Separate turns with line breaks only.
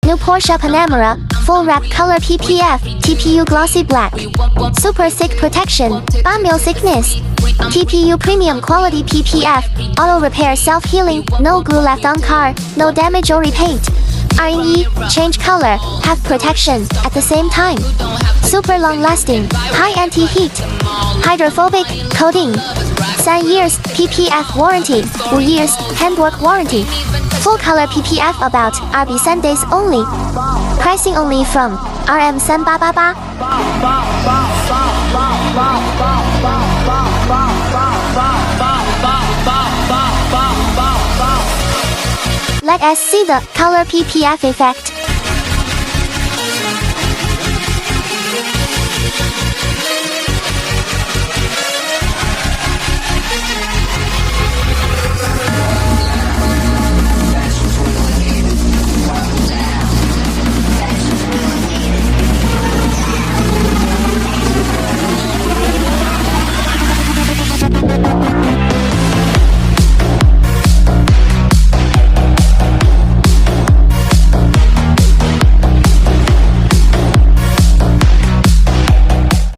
New Porsche Panamera, Full Wrap Color PPF, TPU Glossy Black. Super Thick Protection, 8mm thickness. TPU Premium Quality PPF, Auto Repair Self-Healing, no glue left on car, no damage or repaint. R&E, change color, have protection, at the same time. Super long lasting, high anti-heat. Hydrophobic, coating. 3 years, PPF warranty, 5 years, handwork warranty. Full color PPF about RB3 days only. Pricing only from RM3888. Let us see the color PPF effect.